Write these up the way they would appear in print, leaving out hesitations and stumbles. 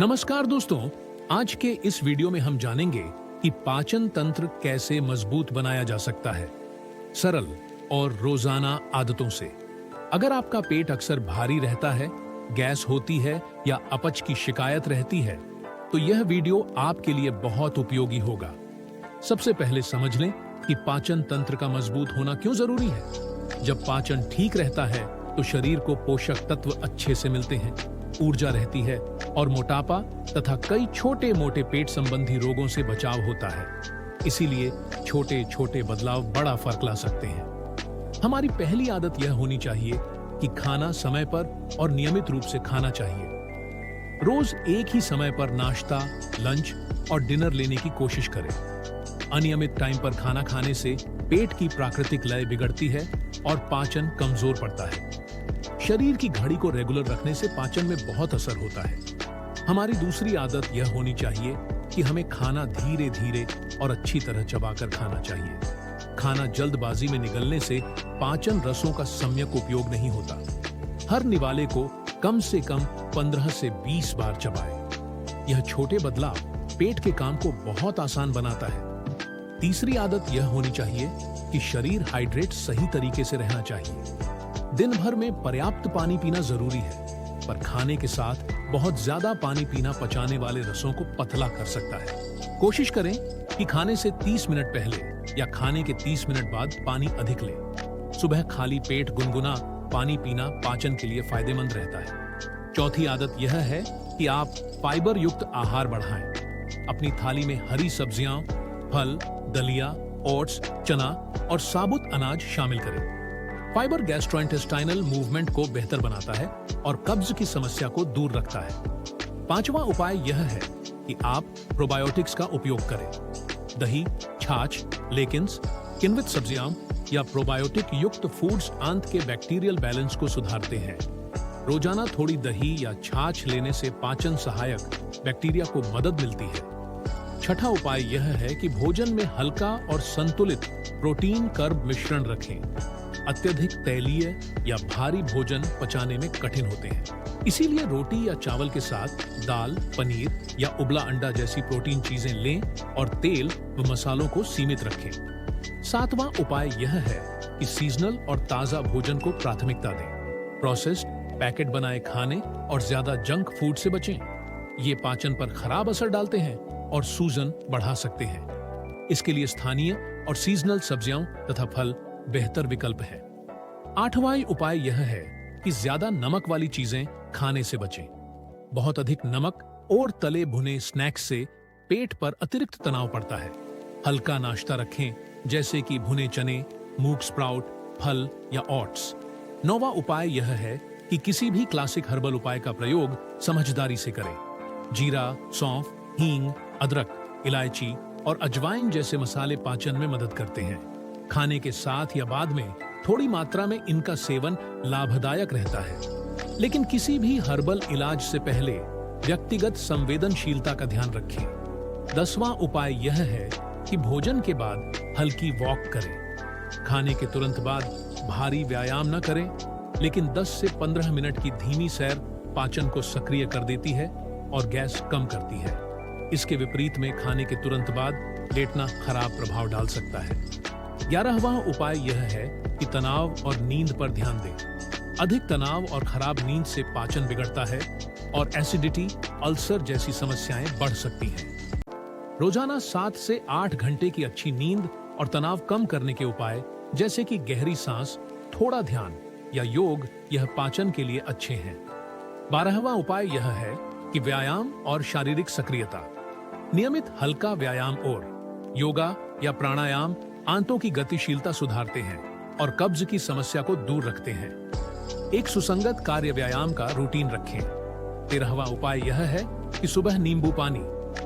नमस्कार दोस्तों, आज के इस वीडियो में हम जानेंगे कि पाचन तंत्र कैसे मजबूत बनाया जा सकता है सरल और रोजाना आदतों से। अगर आपका पेट अक्सर भारी रहता है, गैस होती है या अपच की शिकायत रहती है, तो यह वीडियो आपके लिए बहुत उपयोगी होगा। सबसे पहले समझ लें कि पाचन तंत्र का मजबूत होना क्यों जरूरी है। जब पाचन ठीक रहता है तो शरीर को पोषक तत्व अच्छे से मिलते हैं, ऊर्जा रहती है और मोटापा तथा कई छोटे मोटे पेट संबंधी रोगों से बचाव होता है। इसीलिए छोटे छोटे बदलाव बड़ा फर्क ला सकते हैं। हमारी पहली आदत यह होनी चाहिए कि खाना समय पर और नियमित रूप से खाना चाहिए। रोज एक ही समय पर नाश्ता, लंच और डिनर लेने की कोशिश करें। अनियमित टाइम पर खाना खाने से पेट की प्राकृतिक लय बिगड़ती है और पाचन कमजोर पड़ता है। शरीर की घड़ी को रेगुलर रखने से पाचन में बहुत असर होता है। हमारी दूसरी आदत यह होनी चाहिए कि हमें खाना धीरे धीरे और अच्छी तरह चबाकर खाना चाहिए। खाना जल्दबाजी में निगलने से पाचन रसों का सम्यक उपयोग नहीं होता। हर निवाले को कम से कम 15 से 20 बार चबाएं। यह छोटे बदलाव पेट के काम को बहुत आसान बनाता है। तीसरी आदत यह होनी चाहिए कि शरीर हाइड्रेट सही तरीके से रहना चाहिए। दिन भर में पर्याप्त पानी पीना जरूरी है, पर खाने के साथ बहुत ज्यादा पानी पीना पचाने वाले रसों को पतला कर सकता है। कोशिश करें कि खाने से 30 मिनट पहले या खाने के 30 मिनट बाद पानी अधिक लें। सुबह खाली पेट गुनगुना पानी पीना पाचन के लिए फायदेमंद रहता है। चौथी आदत यह है कि आप फाइबर युक्त आहार बढ़ाएं। अपनी थाली में हरी सब्जियां, फल, दलिया, ओट्स, चना और साबुत अनाज शामिल करें। फाइबर गैस्ट्रोइंटेस्टाइनल मूवमेंट को बेहतर बनाता है और कब्ज की समस्या को दूर रखता है। पांचवा उपाय यह है कि आप प्रोबायोटिक्स का उपयोग करें। दही, छाछ, लेकिन्स, किण्वित सब्जियां या प्रोबायोटिक युक्त फूड्स आंत के बैक्टीरियल बैलेंस को सुधारते हैं। रोजाना थोड़ी दही या छाछ लेने से पाचन सहायक बैक्टीरिया को मदद मिलती है। छठा उपाय यह है कि भोजन में हल्का और संतुलित प्रोटीन कार्ब मिश्रण रखें। अत्यधिक तैलीय या भारी भोजन पचाने में कठिन होते हैं। इसीलिए रोटी या चावल के साथ दाल, पनीर या उबला अंडा जैसी प्रोटीन चीजें लें और तेल व मसालों को सीमित रखें। सातवां उपाय यह है कि सीजनल और ताजा भोजन को प्राथमिकता दें। प्रोसेस्ड, पैकेट बनाए खाने और ज्यादा जंक फूड से बचें। ये पाचन पर खराब असर डालते हैं और सूजन बढ़ा सकते हैं। इसके लिए स्थानीय और सीजनल सब्जियां तथा फल बेहतर विकल्प है। आठवां उपाय यह है कि ज्यादा नमक वाली चीजें खाने से बचें। बहुत अधिक नमक और तले भुने स्नैक्स से पेट पर अतिरिक्त तनाव पड़ता है। हल्का नाश्ता रखें, जैसे कि भुने चने, मूंग स्प्राउट, फल या ओट्स। नौवां उपाय यह है कि किसी भी क्लासिक हर्बल उपाय का प्रयोग समझदारी से करें। जीरा, सौंफ, हींग, अदरक, इलायची और अजवाइन जैसे मसाले पाचन में मदद करते हैं। खाने के साथ या बाद में थोड़ी मात्रा में इनका सेवन लाभदायक रहता है। लेकिन किसी भी हर्बल इलाज से पहले व्यक्तिगत संवेदनशीलता का ध्यान रखें। 10वां उपाय यह है कि भोजन के बाद हल्की वॉक करें। खाने के तुरंत बाद भारी व्यायाम न करें, लेकिन 10 से 15 मिनट की धीमी सैर पाचन को सक्रिय कर देती है और गैस कम करती है। इसके विपरीत में खाने के तुरंत बाद लेटना खराब प्रभाव डाल सकता है। 11वां उपाय यह है कि तनाव और नींद पर ध्यान दें। अधिक तनाव और खराब नींद से पाचन बिगड़ता है और एसिडिटी, अल्सर जैसी समस्याएं बढ़ सकती हैं। रोजाना 7 से 8 घंटे की अच्छी नींद और तनाव कम करने के उपाय जैसे कि गहरी सांस, थोड़ा ध्यान या योग, यह पाचन के लिए अच्छे हैं। 12वां उपाय यह है कि व्यायाम और शारीरिक सक्रियता। नियमित हल्का व्यायाम और योगा या प्राणायाम आंतों की गतिशीलता सुधारते हैं और कब्ज की समस्या को दूर रखते हैं। एक सुसंगत कार्य व्यायाम का रूटीन रखें। 13वां उपाय यह है कि सुबह नींबू पानी,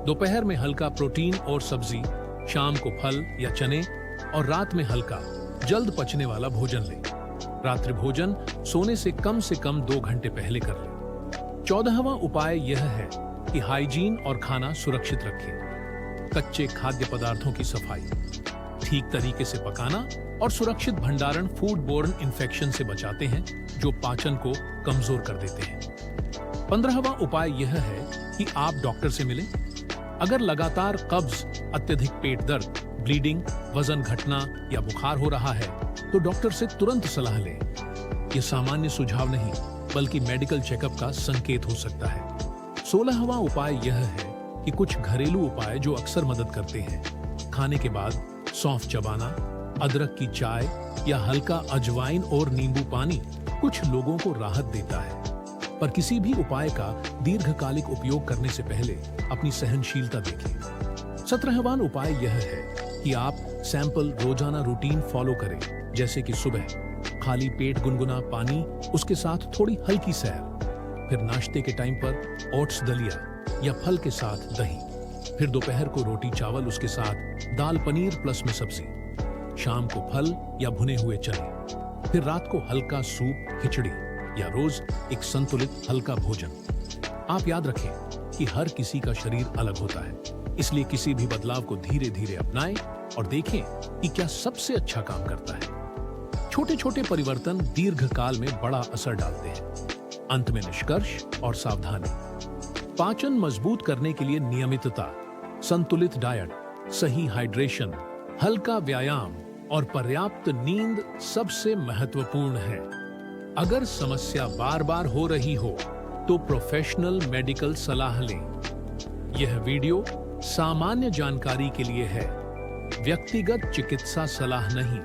दोपहर में हल्का प्रोटीन और सब्जी, शाम को फल या चने और रात में हल्का जल्द पचने वाला भोजन लें। रात्रि भोजन सोने से कम 2 घंटे पहले कर लें। 14वां उपाय यह है कि हाइजीन और खाना सुरक्षित रखें। कच्चे खाद्य पदार्थों की सफाई, ठीक तरीके से पकाना और सुरक्षित भंडारण फूड बोर्न इन्फेक्शन से बचाते हैं, जो पाचन को कमजोर कर देते हैं। 15वां उपाय यह है कि आप डॉक्टर से मिलें। अगर लगातार कब्ज, अत्यधिक पेट दर्द, ब्लीडिंग, वजन घटना या बुखार हो रहा है तो डॉक्टर से तुरंत सलाह लें। यह सामान्य सुझाव नहीं बल्कि मेडिकल चेकअप का संकेत हो सकता है। 16वां उपाय यह है कि कुछ घरेलू उपाय जो अक्सर मदद करते हैं। खाने के बाद सौंफ चबाना, अदरक की चाय या हल्का अजवाइन और नींबू पानी कुछ लोगों को राहत देता है। पर किसी भी उपाय का दीर्घकालिक उपयोग करने से पहले अपनी सहनशीलता देखें। 17वां उपाय यह है कि आप सैंपल रोजाना रूटीन फॉलो करें, जैसे कि सुबह खाली पेट गुनगुना पानी, उसके साथ थोड़ी हल्की सैर, फिर नाश्ते के टाइम पर ओट्स दलिया या फल के साथ दही, फिर दोपहर को रोटी चावल उसके साथ दाल पनीर प्लस में सब्जी, शाम को फल या भुने हुए चने, फिर रात को हल्का सूप, खिचड़ी या रोज एक संतुलित हल्का भोजन। आप याद रखें कि हर किसी का शरीर अलग होता है, इसलिए किसी भी बदलाव को धीरे धीरे अपनाएं और देखें कि क्या सबसे अच्छा काम करता है। छोटे छोटे परिवर्तन दीर्घकाल में बड़ा असर डालते हैं। अंत में निष्कर्ष और सावधानी। पाचन मजबूत करने के लिए नियमितता, संतुलित डाइट, सही हाइड्रेशन, हल्का व्यायाम और पर्याप्त नींद सबसे महत्वपूर्ण है। अगर समस्या बार बार हो रही हो तो प्रोफेशनल मेडिकल सलाह लें। यह वीडियो सामान्य जानकारी के लिए है, व्यक्तिगत चिकित्सा सलाह नहीं।